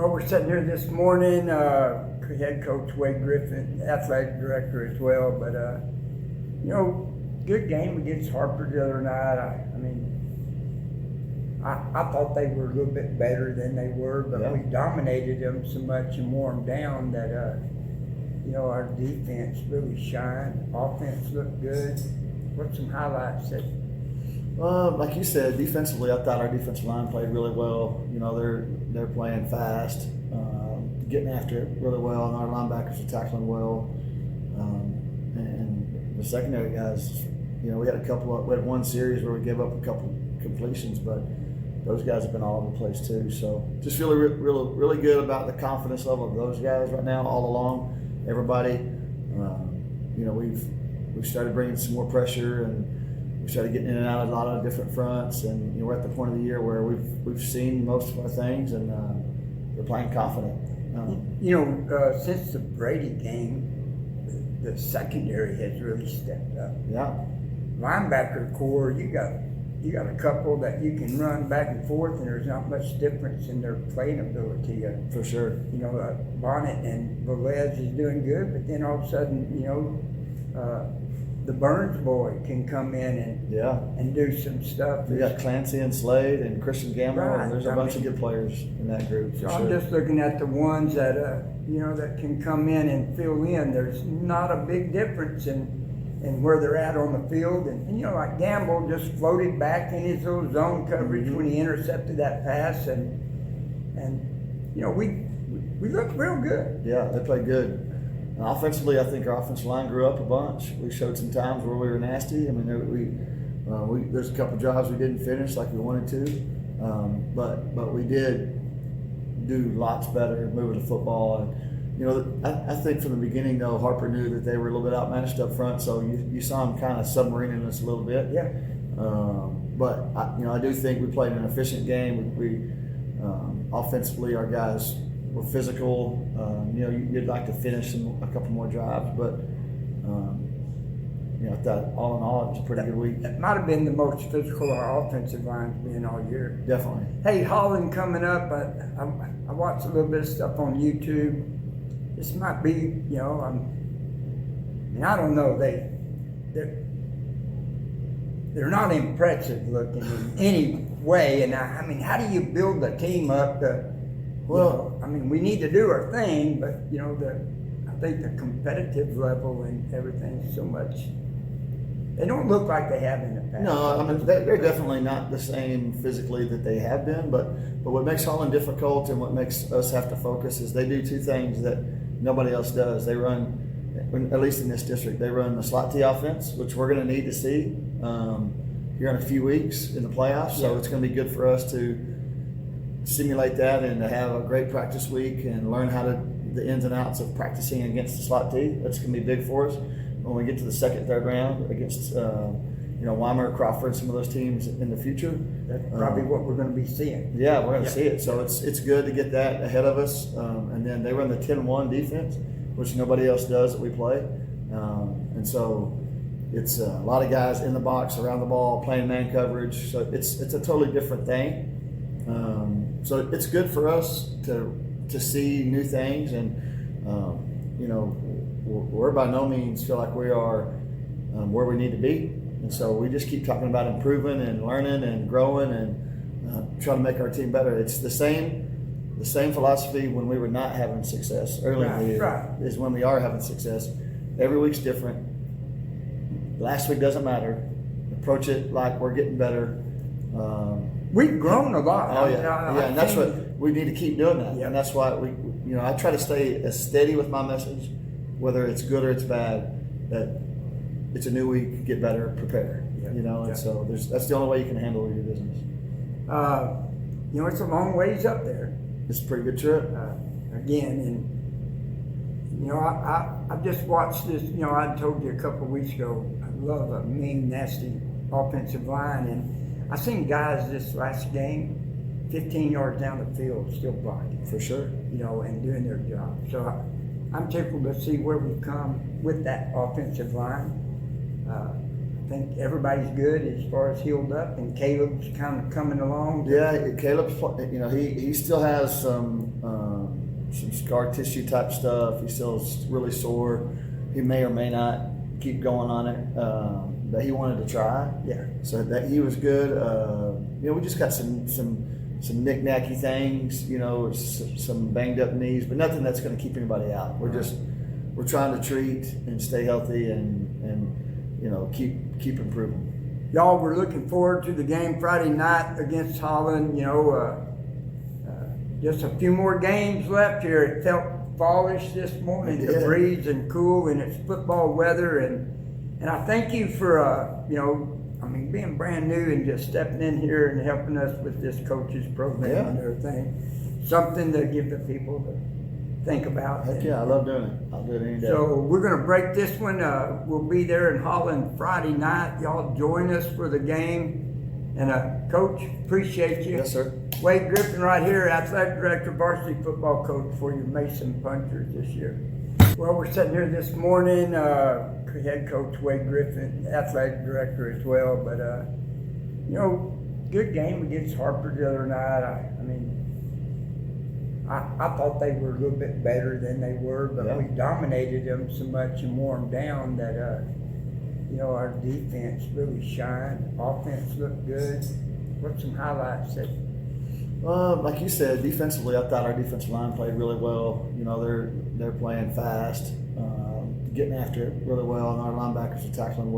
Well, we're sitting here this morning, head coach Wade Griffin, athletic director as well, but, good game against Harper the other night. I thought they were a little bit better than they were, but we dominated them so much and wore them down that, our defense really shined. Offense looked good. What's some highlights that? Like you said, defensively, I thought our defensive line played really well. They're playing fast, getting after it really well, and our linebackers are tackling well. And the secondary guys, we had one series where we gave up a couple completions, but those guys have been all over the place too. So just really good about the confidence level of those guys right now, all along. Everybody, we've started bringing some more pressure, and we started getting in and out of a lot of different fronts. And we're at the point of the year where we've seen most of our things, and we're playing confident. Since the Brady game, the secondary has really stepped up. Yeah. Linebacker core, you got a couple that you can run back and forth, and there's not much difference in their playing ability. For sure. Bonnet and Velez is doing good, but then all of a sudden, the Burns boy can come in and do some stuff. We got Clancy and Slade and Christian Gamble, and there's a bunch of good players in that group. So I'm just looking at the ones that that can come in and fill in. There's not a big difference in where they're at on the field, and like Gamble just floated back in his little zone coverage when he intercepted that pass, and we looked real good. Yeah, they played good. And offensively, I think our offensive line grew up a bunch. We showed some times where we were nasty. There's a couple jobs we didn't finish like we wanted to, but we did do lots better moving the football. And I think from the beginning, though, Harper knew that they were a little bit outmatched up front, so you saw them kind of submarining us a little bit. Yeah. But I do think we played an efficient game. We offensively, our guys were physical. You'd like to finish a couple more drives, but I thought all in all, it was a pretty good week. That might have been the most physical our offensive line's been all year. Definitely. Hey, Holland coming up. I watched a little bit of stuff on YouTube. This might be, I don't know. They're not impressive looking in any way. And how do you build a team up to? We need to do our thing, but I think the competitive level and everything is so much. They don't look like they have in the past. No, they're definitely not the same physically that they have been. But what makes Holland difficult and what makes us have to focus is they do two things that nobody else does. They run, at least in this district, they run the slot T offense, which we're going to need to see here in a few weeks in the playoffs. So it's going to be good for us to simulate that and to have a great practice week and learn the ins and outs of practicing against the slot T. That's going to be big for us when we get to the second, third round against Weimer, Crawford, some of those teams in the future. That's probably what we're going to be seeing. Yeah, we're going to see it. So it's good to get that ahead of us. And then they run the 10-1 defense, which nobody else does that we play. And so it's a lot of guys in the box, around the ball, playing man coverage. So it's a totally different thing. So it's good for us to see new things, and we're by no means feel like we are where we need to be, and so we just keep talking about improving and learning and growing and trying to make our team better. It's the same philosophy when we were not having success early in the year is when we are having success. Every week's different. Last week doesn't matter. Approach it like we're getting better. We've grown a lot. Oh yeah, and that's what we need to keep doing that. Yeah. And that's why I try to stay as steady with my message, whether it's good or it's bad. That it's a new week, get better, prepare. Yeah. And so that's the only way you can handle your business. It's a long ways up there. It's a pretty good trip. Again, and I just watched this. I told you a couple of weeks ago. I love a mean, nasty offensive line, and I seen guys this last game, 15 yards down the field, still blocking. For sure. And doing their job. So I'm tickled to see where we've come with that offensive line. I think everybody's good as far as healed up, and Caleb's kind of coming along. Yeah, Caleb's. He still has some some scar tissue type stuff. He's still really sore. He may or may not keep going on it, but he wanted to try. Yeah. So that he was good. We just got some knick-knacky things, some banged up knees, but nothing that's going to keep anybody out. We're trying to treat and stay healthy and keep improving. Y'all, we're looking forward to the game Friday night against Holland. Just a few more games left here. It felt fallish this morning, the breeze and cool, and it's football weather. And I thank you for, being brand new and just stepping in here and helping us with this coaches program and everything. Something to give the people to think about. Heck yeah, I love doing it. I'll do it any day. So we're going to break this one. We'll be there in Holland Friday night. Y'all join us for the game. And Coach, appreciate you. Yes, sir. Wade Griffin right here, Athletic Director, Varsity Football Coach for your Mason Punchers this year. Well, we're sitting here this morning, Head Coach Wade Griffin, Athletic Director as well. But, good game against Harper the other night. I thought they were a little bit better than they were, but we dominated them so much and wore them down that, our defense really shined. Offense looked good. What's some highlights that? Like you said, defensively, I thought our defensive line played really well. They're playing fast, getting after it really well, and our linebackers are tackling well.